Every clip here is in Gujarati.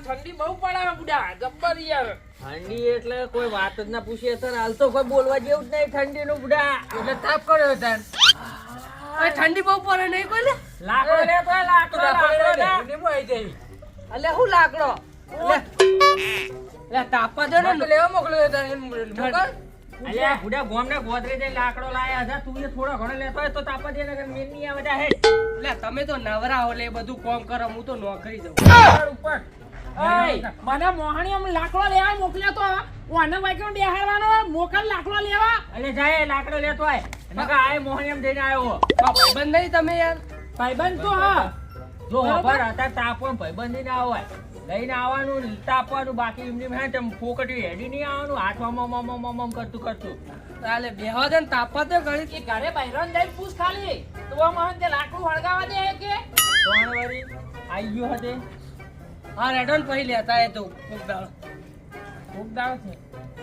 ઠંડી બહુ પડે બુડા જબ્બર યાર. ઠંડી એટલે કોઈ વાત જ ના પૂછે સર. હાલ તો કોઈ બોલવા જેવું જ નહીં ઠંડી નું બુડા. એટલે તાપ કર્યો તાર. ઠંડી બહુ પડે નહીં કોઈ લાકડો લે તો લાકડો અલે હું લાકડો લે તાપા દે ને લેવા મોકલ્યો તાર અલ્યા બુડા ગોમના ગોદરે જઈને લાકડો લાયા હતા. તું એ થોડો ઘણો લેતો હોય તો તાપા દે નગર મેલ નહીં આવે જા હેડ. લે તમે તો નવરા હો લે બધું કામ કરો હું તો નોકરી જાઉં ઉપર મને મોહણી આમ લાકડો લેવા મોકલ્યો તો ઓને વાક્યો બેહાડવાનો મોકલ લાકડો લેવા અલે જાય લાકડો લેતો આય નકર આય મોહણી એમ જઈને આવ્યો. ભાઈબંધ નહીં તમે યાર ભાઈબંધ તો હા જો ખબર હતા તાપણ ભાઈબંધી ના આવે લઈને આવવાનું તાપવાનું બાકી એમની હે તેમ ફોકટી હેડી નહીં આવવાનું હાથમાં મમ કરતું ચાલે બેહવા દે ને તાપવા દે ઘડી કે ઘરે બૈરોન જઈ પૂછ ખાલી તો મને તે લાકડું હળગાવા દે કે ત્રણ વારી આવી ગયો હતે. હા રેડોન પહી લેતા એ તો ખૂબ દાળ છે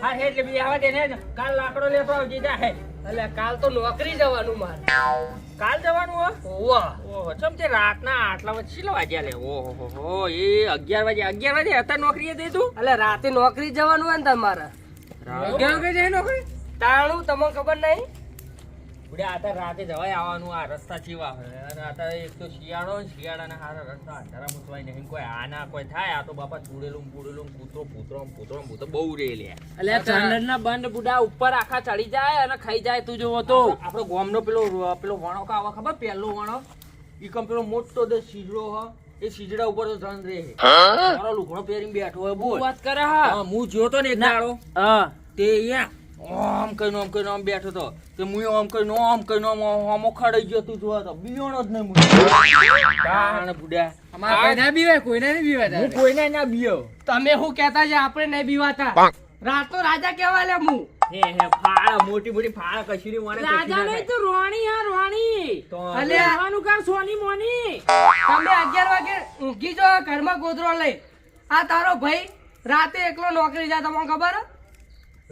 હા એટલે બી આવા દે ને કાલ લાકડો લેતો આવજે જા હે. એટલે કાલ તો નોકરી જવાનું મારે કાલ જવાનું હો. ઓવા ઓહો ચમ તે રાતના આટલા વાગે કેટલા વાગ્યા લે? ઓહો હો એ 11 વાગે હતા નોકરીએ દે તું? એટલે રાતે નોકરી જવાનું હોય ને તમારે 11 વાગે જાય નોકરી? તાણું તમને ખબર નહીં બુડા આતા રાતે જવાય આવવાનું. આ રસ્તા ચીવા હોય અને આતા એક તો શિયાળો ને શિયાળાના હારા રસ્તા અંધારા મૂકવાય નહીં કોઈ આના કોઈ થાય. આ તો બાપા ચૂડેલું પૂતરો બહુ રે લે. એટલે ચંદનના બંધ બુડા ઉપર આખા ચડી જાય અને ખાઈ જાય તું જોવો તો આપણો ગામનો પેલો વણો કાવા ખબર પહેલો વણો ઈ કમ પેલો મોટો દે સીજડો હ એ સીજડા ઉપર તો ધન રે મારો લુગડો પહેરીને બેઠો હોય. બોલ વાત કરે હા હું જોયો તો ને એક દાડો હા તે અહીંયા આમ કઈને આમ બેઠો તો તે મુય આમ કઈને આમ ખડાઈ ગયો. તું જોવા તો બીયોણો જ નહીં મુય બુડા અમારે ના બીવાય કોઈને નહીં બીવાય હું કોઈને ના બીયો. તમે શું કહેતા છે આપણે નહીં બીવાતા રાતો રાજા કહેવાય લે હું હે ફાળ મોટી ફાળ કશીરી મને રાજા નહીં તો રોણી હા રોણી તો અલે આવવાનું કર સોની મોની તમે 11 વાગે ઊંઘી જો ઘરમાં ગોદરો લઈ આ તારો ભાઈ રાતે એકલો નોકરી જાય તમને ખબર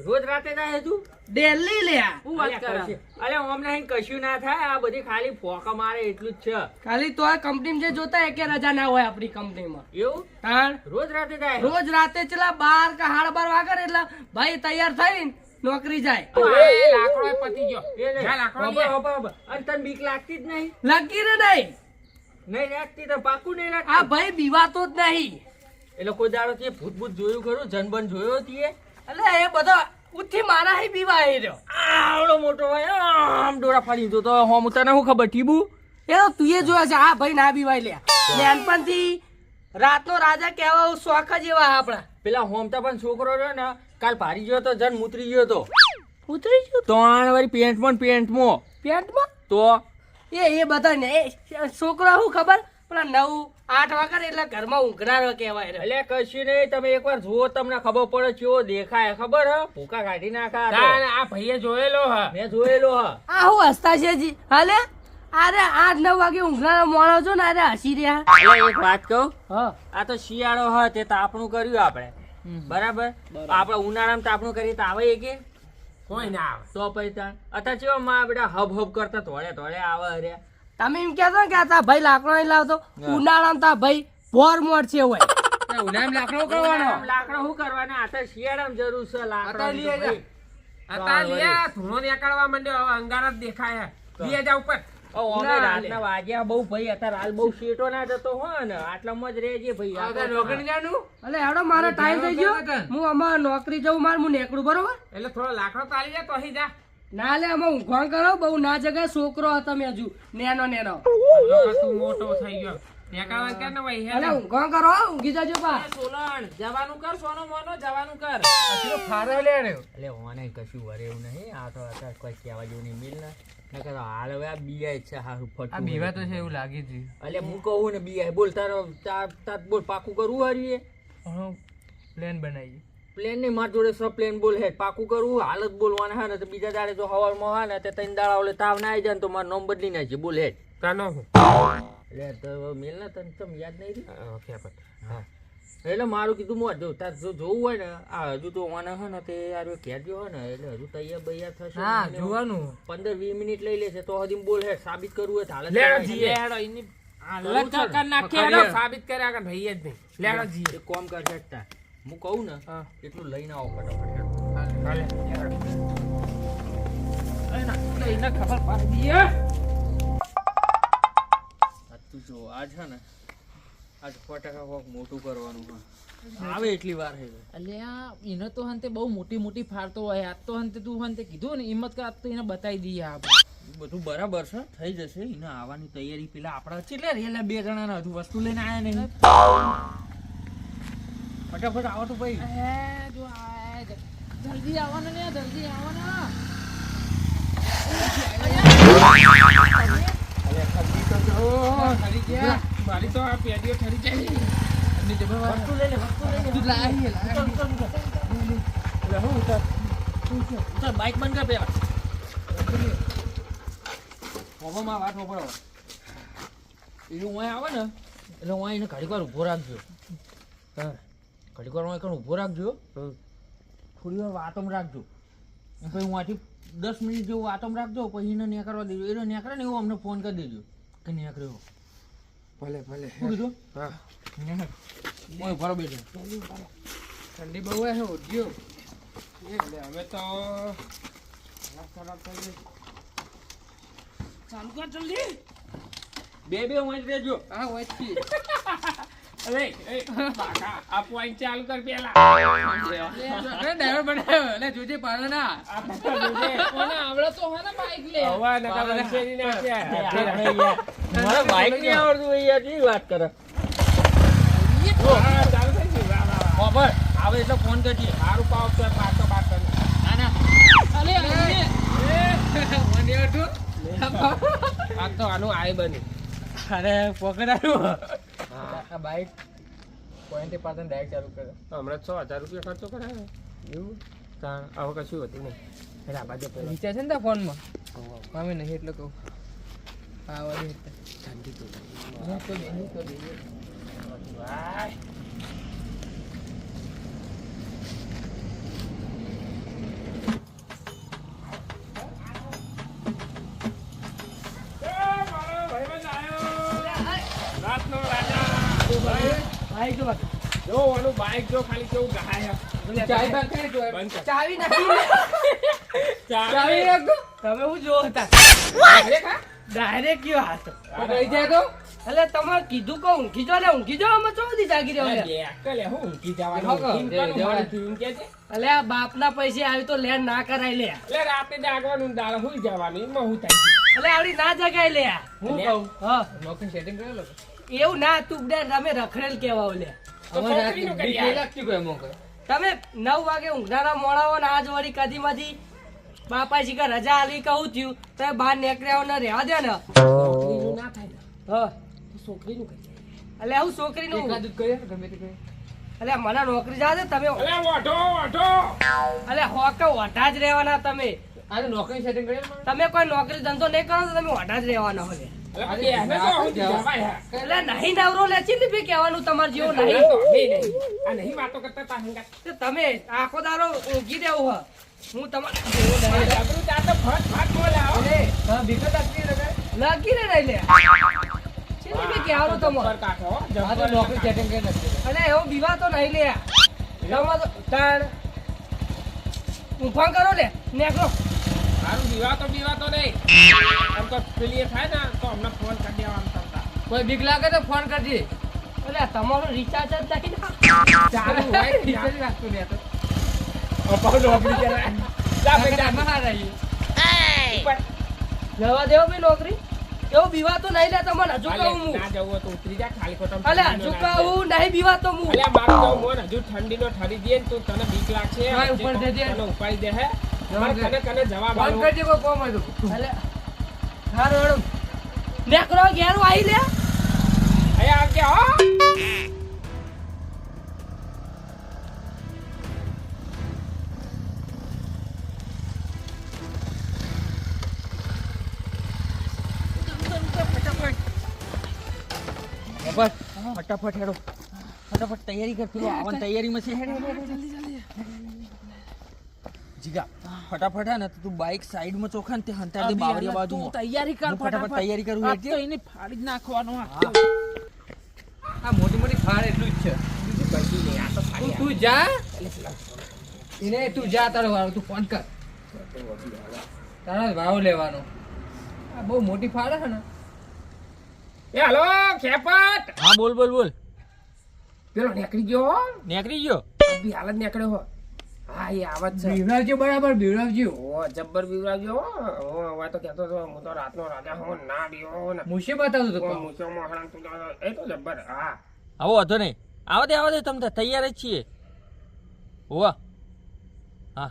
રોજ રાતે જાય તું દિલ્હી લે હું વાત કરે અલે ઓમને કશું ના થાય. આ બધી ખાલી ફોકા મારે એટલું જ છે. ખાલી તોય કંપનીમાં જે જોતા એકે રજા ના હોય આપણી કંપનીમાં એવું તાણ રોજ રાતે જાય? રોજ રાતે ચલા 12 કે 12:30 વાગે એટલે ભાઈ તૈયાર થઈને નોકરી જાય. લાકડો પતી ગયો અને તને બીક લાગતી જ નહીં? લાગી રે નહીં લાગતી તો પાકું નહીં લાગતું. આ ભાઈ બીવાતો જ નહીં એટલે કોઈ દાડો તે ભૂત જોયું ખરું? જનબન જોયો તીએ? એટલે એ બધો ઉઠી મારા હી બીવાય રહ્યો આવડો મોટો હોય આમ ડોરા ફાડી તો હોમ તને શું ખબર ઠીબુ? એ તો તું એ જોયો છે આ ભાઈ ના બીવાય લે નાનપણથી રાતનો રાજા કહેવા શોખ જ એવા આપણા. પેલા હોમતા પણ છોકરો રહ્યો ને કાલ ભારી ગયો તો જન મૂતરી ગયો તો ઉતરી ગયું તો વાળી પેન્ટમાં પેન્ટમાં તો એ બધા ને છોકરો શું ખબર પેલા 9-8 વાગે એટલે ઘરમાં ઊંઘનારો કહેવાય એટલે કશું નહીં. તમે એકવાર જુઓ તમને ખબર પડે કેવો દેખાય. ખબર હ ભૂકા કાઢી નાખા આ ભાઈએ જોયેલો હ મેં જોયેલો હ. આ હું હસતા છે જી હાલે અરે 8-9 વાગે ઊંઘનારો મોણો છો ને અરે હસી રહ્યા. એટલે એક વાત કહું હા આ તો શિયાળો હ તે તાપણું કર્યું આપણે બરાબર. આપણે ઉનાળામાં તાપણું કરીએ તો આવે કે કોઈ ના આવે તો પૈસા અત્યારે કેવા માં બેટા હબ કરતા ધોળે આવે અરે. તમે એમ કહેતો કે આ તા ભાઈ લાકડો નહીં લાવતો ઉનાળામાં તા ભાઈ બોર મોડ છે હોય ઉનાળામાં લાકડો કરવાનો લાકડો શું કરવાના? આ તો શિયાળામાં જરૂર છે લાકડો. ધૂણો નીકળવા માંડ્યો હવે અંગાર જ દેખાય લઈ જા ઉપર. રાતના વાગ્યા બહુ ભાઈ અત્યારે હાલ બહુ શેટો ના જતો હોય ને આટલામાં જ રહેજે ભાઈ. નોકરી જાનું અલે હેડો મારો ટાઈમ થઈ ગયો હું અમાર નોકરી જઉં માર હું નેકડું બરોબર એટલે થોડો લાકડો તાલી જાય તો અહીં જા ના લે અમે ઊંઘવા કરો બહુ ના જગ્યાએ છોકરો તમે હજુ નેનો તું મોટો થઈ ગયો નેકાવા કે ને ભાઈ અલે ઊંઘવા કરો ઊંઘી જાજો પા સોલણ જવાનું કર સોનો મોનો જવાનું કર અસલો ફારે લે રે એટલે ઓને કશું વરે એવું નહીં. આ તો અત્યારે કોઈ કહેવા જેવું નહીં મિલ નકર હાલ હવે આ બીઆઈ છે હારું ફટ. આ બીવા તો છે એવું લાગે છે. એટલે હું કહું ને બીઆઈ બોલ તારો તાર બોલ પાકું કરવું હરીએ પ્લાન બનાવી પ્લેન નહીં માર જોડે સબ પ્લેન બોલ હે પાકું કરવું હાલ જ બોલવાના હા ને તો બીજા દાડે જો હવારમાં હા ને તે 3 દાડા ઓલે તાવ ના આવી જાય ને તો મારું નામ બદલી નાખજે બોલ હે કાનો એટલે તો મેલ ને તને તમ યાદ નહીં રહી. ઓકે પણ હા એટલે મારું કીધું હું હજુ તાર જો જોવું હોય ને આ હજુ તો ઓને હે ને તે યાર ઘેર જો હોય ને એટલે હજુ તૈયાર બૈયાર થશે હા જોવાનું 15-20 મિનિટ લઈ લેશે તો હજી બોલ હે સાબિત કરવું હોય તો હાલ જ લેડો કરાય. જીએ હેડો એની હાલત કર નાખી હેડો સાબિત કર્યા કે ભાઈ જ નહીં લેડો જીએ એક કામ કરશે તાર હું કહું ને હા એટલું લઈને આવો ફટાફટ હેડો. હાલે હેડો એને ખબર પાડી દઈએ આ તું જો આજ છે ને આજ ફટાકા કોક મોટું કરવાનું હા આવે એટલી વાર હે અલ્યા એને તો હંતે બહુ મોટી મોટી ફાડતો હોય આજ તો હંતે તું હંતે કીધું ને હિંમત કર આજ તો એને બતાવી દઈએ આપણે બધું બરાબર છે થઈ જશે એને આવવાની તૈયારી પેલા આપણા છે લે રેલા 2 જણાના હજુ વસ્તુ લઈને આયા નહીં ફટાફટ આવો તો ભાઈ જો જલ્દી આવવાના ને જલ્દી આવવાના મારી તો આ પેડીઓ ઠરી જાય વસ્તુ લઈ લે તું લાવી ઉતર બાઈક બંધ કર પેલા હોવામાં વાત હોપડો એ હું આવે ને એટલે હું એને ઘડીક વાર ઊભો રાખજો હા ઘડીક વાર હું ઊભો રાખજો થોડી વાર વાતમ રાખજો પછી હું આથી 10 મિનિટ જેવું વાતમ રાખજો પછી એને નેકરવા દેજો એને નેકરે ને એવું અમને ફોન કરી દેજો કે નેકર્યો ભલે ભલે શું કીધું હા ઓય ભરો બેઠો ઠંડી બહુ હે ઓઢ્યો એટલે અમે તો ખરાબ કરી ચાલુ કર જલ્દી બે હું રહેજો હા વાંચી અરે એ બાકા આ પોઈન્ટ ચાલુ કર પેલા ડ્રાઈવર બનાવ્યો એટલે જોજે પાડો ના આ પપ્પા જોજે કોને આવડે તો હે ને બાઈક લે હવા નકા બંસેરી નાખ્યા મારા બાઈક નહીં આવડતું યાર કેવી વાત કરે હા ચાલુ થઈ ગયું ખબર આવે એટલે ફોન કરજે સારું પાવ તો પાછો પાસ કર ના ના અલે વન ટુ આ તો આનું આય બની અરે પકડાયું આ બાઈક પોઈન્ટ પાછળ ડાયરેક્ટ ચાલુ કરે હમણાં 6000 રૂપિયા ખર્ચો કરાયો એવું તાણ હવે કશું હતું નહીં એટલે આ બાજુ વિચાર છે ને ફોન માં અમે નહીં એટલે કહું આ વાળી ઠંડી તો ભાઈ બાઈક જો ખાલી કેવું ગહાય ચાવી તમે હું જો હતા ડાયરેક્ટ કયો હાથ ગઈ જાય તો એટલે તમારે કીધું કહું ઊંઘી જો ને ઊંઘી જો અમે ચોથી જાગી રહ્યો એટલે આ બાપના પૈસે આવી તો લેણ ના કરાય લે એટલે રાતે જાગવાનું દાળ હુઈ જવાનું એમાં હું થાય એટલે આવડી ના જગાય લે હું કહું હા નોકરી સેટિંગ કરેલો એવું ના તું બે તમે રખડેલ કેવા લે તમે 9 વાગે ઊંઘનારા મોડાઓ ને આજ વળી કદીમાંથી બાપા શીખર રજા આલી કહું થયું તો બહાર નીકળ્યા ને રહેવા દે ને ના થાય હા છોકરીનું કઈ એટલે હું છોકરીનું એકાદું કરીએ ને ગમે તે કરીએ એટલે મને નોકરી જાજે તમે અલે વાઢો એટલે હોકે વઢા જ રહેવાના તમે આજે નોકરી સેટિંગ કરીએ તમે કોઈ નોકરી ધંધો નહીં કરો તો તમે વઢા જ રહેવાના હવે એટલે નહીં નવરો લે છે ને ભઈ કહેવાનું તમારે જેવું નહીં વાતો કરતા તા હંગા તે તમે આખો દારો ઊંઘી દેવું હ હું તમારે લગી ને નહીં લે છે ને ભઈ કહેવાનું તમારે નોકરી સેટિંગ કરી અને એવો વિવાહ તો નહીં લે તમારે તો તાણ ઊંઘા કરો લે નેકરો મારું બીવા તો નહીં આમ તો પેલી થાય ને તો અમને ફોન કરી દેવાનું કરતા કોઈ બીક લાગે તો ફોન કરજે એટલે તમારો રિચાર્જ જ નાખી ચાલુ હોય રિચાર્જ રાખતો ને તો અપાવ નોકરી કરે જા બેટા જવા દેવો ભાઈ નોકરી એવો બીવા તો નહીં લે તમને હજુ કહું હું ના જવું તો ઉતરી જા ખાલી ખોટમ અલે હજુ કહું નહીં બીવા તો હું અલે મારું તો મોન હજુ ઠંડીનો ઠરી દે ને તો તને બીક લાગશે હા, ઉપર દેજે. તને ઉપાડી દે હે કને જવાબ ફોન આલો કરજે કોઈ કોમ હતું અલે હારું હેડો નેકરો ઘેર આવી લે અહીંયા આવજે હો ફટાફટ હેડો ફટાફટ તૈયારી કર પેલો આવવાની તૈયારીમાં છે હેડ જીગા ફટાફટ હે ને તો તું બાઈક સાઈડમાં ચોખા ને તે હંતાર દે બાવરિયા બાજુમાં તૈયારી કર હું ફટાફટ તૈયારી કરું આ એટલે તો એને ફાડી જ નાખવાનો આ મોટી મોટી ફાળ એટલું જ છે બીજું કશું નહીં આ તો ફાડી તું જા એને તું જા તારો વારો તું ફોન કર તારા ભાવ લેવાનો આ બહુ મોટી ફાળ છે ને એ હાલો ખેપટ હા બોલ બોલ બોલ પેલો નીકળી ગયો હો નીકળી ગયો બી હાલત નીકળ્યો હો હા એ આવત છે બીવડાવજો બરાબર બીવડાવજો ઓ જબ્બર બીવરાજો હો હવે તો કહેતો હતો હું તો રાતનો રાજા હો ના બીવો ને મુશે બતાવતો તો મૂછોમાં હરામ તું એ તો જબ્બર હા આવો હતો નહીં આવો દે તમે તૈયાર જ છીએ હોવા હા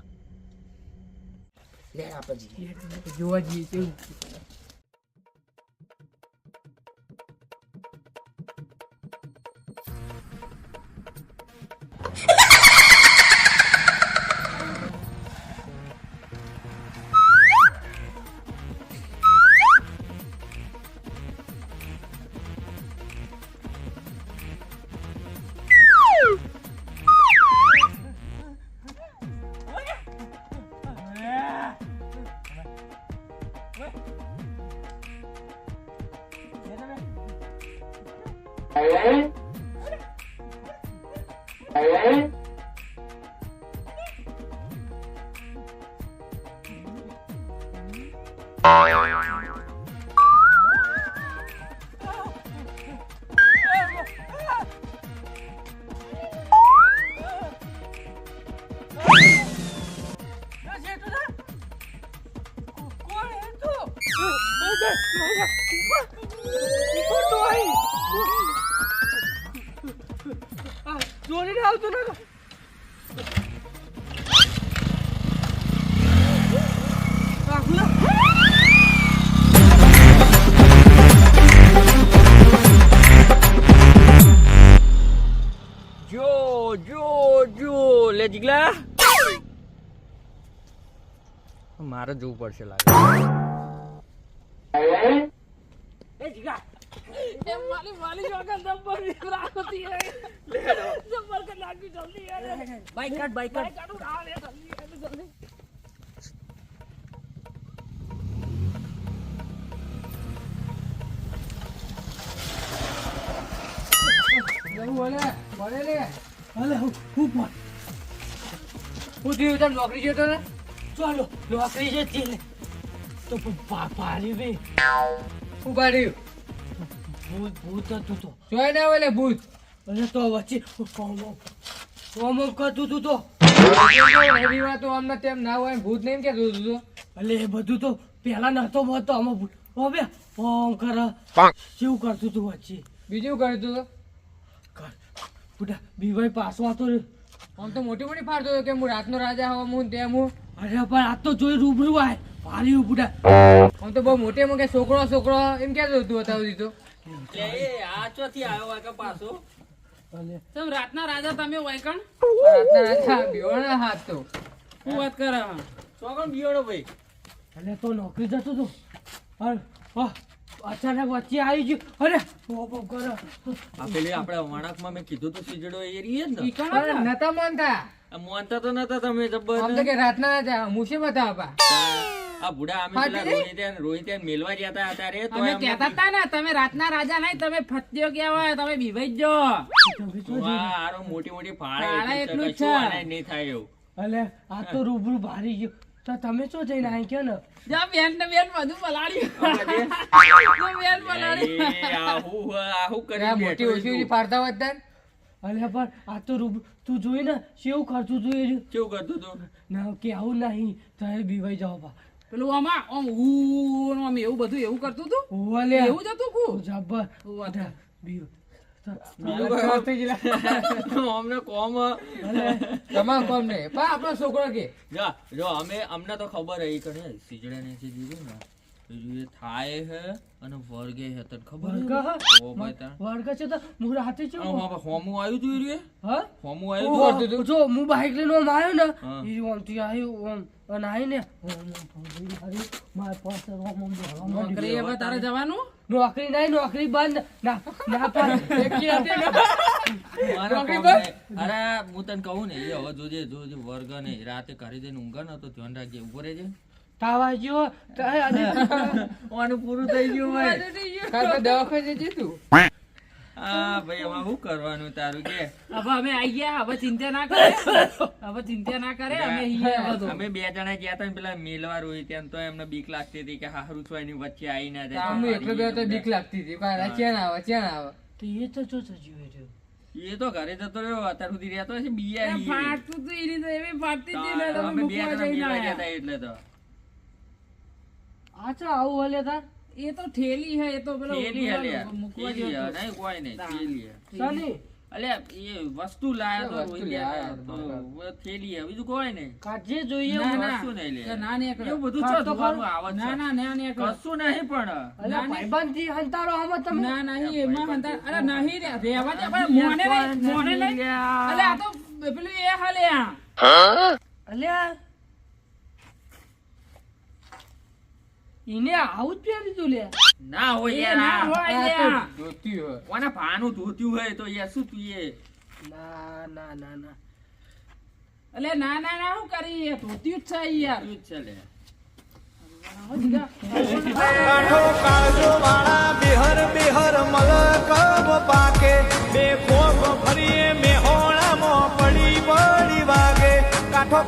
લે આપણે જઈએ જોવા જઈએ કેવું જોઈને આવતો ને જો લે જીગલા મારે જોવું પડશે લાગે એ જીગા એ વાલી જોગા જબ્બર બીવરાતી હે જબ્બર કે લાગી જલ્દી યાર બાઈક કાઢ કાઢું આ લે જલ્દી જવું બોલે લે હાલે હું પણ હું થયું તને નોકરી જતો ને ચાલો નોકરી જતી ને તો પાડી બે હું પાડ્યું ભૂત હતું તો જોઈ ના ઓલે ભૂત અને તો વચ્ચે ઓમ કરતું તું તો એવી વાત તો અમને તેમ ના હોય ભૂત નહીં કેતું તું તો એટલે એ બધું તો પેલા નતો હોતો આમાં ભૂત હવે ઓમ કર શું કરતું તું વચ્ચે બીજું કરતું તો બુડા બીવાઈ પાછો આતો રે આમ તો મોટી મોટી ફાડતો હતો કે હું રાતનો રાજા હોવા હું તેમ હું અરે પણ આ તો જોઈ રૂબરૂ આય ભાર્યું બુડા આમ તો બહુ મોટી એમાં કે છોકરો એમ ક્યાં તું બતાવી દીધો આ ચોથી આવ્યો કે પાછો તમે રાતના રાજા તમે વાયકણ રાતના રાજા બેવડા હાથ તો શું વાત કરે ચોકણ બિયોડો ભાઈ અને તો નોકરી જતો તો અચાનક વચ્ચે આવી ગયું અરે ઓપો કરે આ પેલી આપણે વણાકમાં મેં કીધું તું સીજડો એ રહી જ ને નતા માનતા મોનતા તો નતા તમે જબર આમ તો કે રાતના રાજા મુશે બતાવવા આ બુડા અમે પેલા રોહિત્યાન મેલવા ગયા હતા અત્યારે તો તમે કહેતા હતા ને તમે રાતના રાજા નહીં તમે ફત્યો કહેવાય તમે બીવાઈ જો આરો મોટી મોટી ફાળે ફાળે એટલું જ છે. કશું નહીં થાય એવું અલે આ તો રૂબરૂ ભારી ગયું તો તમે શું જઈને આવી ગયો ને જા બેન ને બેન બધું પલાડ્યું બેન પલાડી આહુ કરી મોટી ઓછી ફાડતા હતા અલે પણ આ તો રૂબરૂ તું જોઈ ને કેવું ખર્ચું જોઈ કેવું કરતું તું ના કે આવું નહીં તમે બીવાઈ જાઓ બા પેલું આમાં આમ એવું બધું એવું કરતું તું ઓલે એવું જ હતું કુ જબર બીવ અમને કોમ તમામ કોમ નહીં પણ આપણો છોકરો કે જો અમે અમને તો ખબર રહી કે સીજડા ને દીધું ને એ થાય હે અને વર્ગે હે તને ખબર વર્ગ હે? હ? ઓ ભાઈ તા વર્ગ છે તો હું રાતે છું આ બાપા હોમું આવ્યું તું રે હા હોમું આવ્યું તું જો હું બાઈક લઈને આમ આવ્યો ને હા. ઈ ઓમથી આવ્યો ઓમ અને આઈને મારા પાસે નોકરી હવે તારે જવાનું નોકરી નહીં નોકરી બંધ ના ના પાડે. એકી હતી ને. મારા નોકરી કોમ બંધ? ને. અરે હું તને કહું ને એ હવે જોજે વર્ગ ને રાતે ઘરે જઈને ઊંઘે ને તો ધ્યાન રાખજે ઉભો રહેજે તાવા જ્યો તો એ અને ઓનું પૂરું થઈ ગયું ભાઈ કાં તો દવાખાને જજે તું હા ભાઈ એમાં શું કરવાનું તારું કે હવે અમે આઈ ગયા હવે ચિંતા ના કરે હવે ચિંતા ના કરે અમે હીએ હવે તો અમે 2 જણા ગયા હતા ને પેલા મેલવા રોહિત ત્યાં તો એમને બીક લાગતી હતી કે હારું છો એની વચ્ચે આવી ના જાય અમે એકલો બે તો બીક લાગતી હતી કાંઈ ચેન આવે તો એ તો જો સજીવે છે એ તો ઘરે જતો રહ્યો અત્યાર સુધી રહેતો હશે બીયા ઈ. ફાટતું તો એની તો એવી ફાટતી હતી ને તાર તમે અમે 2 મૂકવા જણા જઈને મેલવા ગયા આયા. હતા એટલે તો આચા આવું હલે તાર એ તો ઠેલી હે એ તો પેલો થેલી હે લ્યા. મૂકવા થેલી જેવો હે. નહીં કોઈ નહીં થેલી હે. સની અલ્યા એ વસ્તુ લાયા તો વસ્તુ રોહિત લાયા તો થેલી હે બીજું કોઈ નહીં કાજે જોઈએ ના, ના. કશું નહીં લે. કે ના નીકળે. એવું બધું કાઢ ચો તો ધોવાનું ખરું. આવે છે. ના ના ના નીકળે. કશું નહીં પણ અલ્યા ભાઈબંધ થી હંતારો આમાં તમે ના નહીં એમાં હંતા અરે નહીં રે રેવા દે આપણે મોને નહીં અલે આ તો પેલું એ હાલે આ અલ્યા ઈને આવું જ પહેરી તું લે ના હોય એ યાર ના આ. હોય લ્યા. કોને ભાનું ધોત્યું હોય તો યાર શું તું એ ના ના ના ના અલે ના ના ના શું કરી એ ધોતી જ છે યાર શું જ છે લે. કાઠો કાળજો વાળા બિહર બિહર મલકબ પાકે બે કોપ ફરીએ મેહોણામાં પડી પડી વાગે કાઠો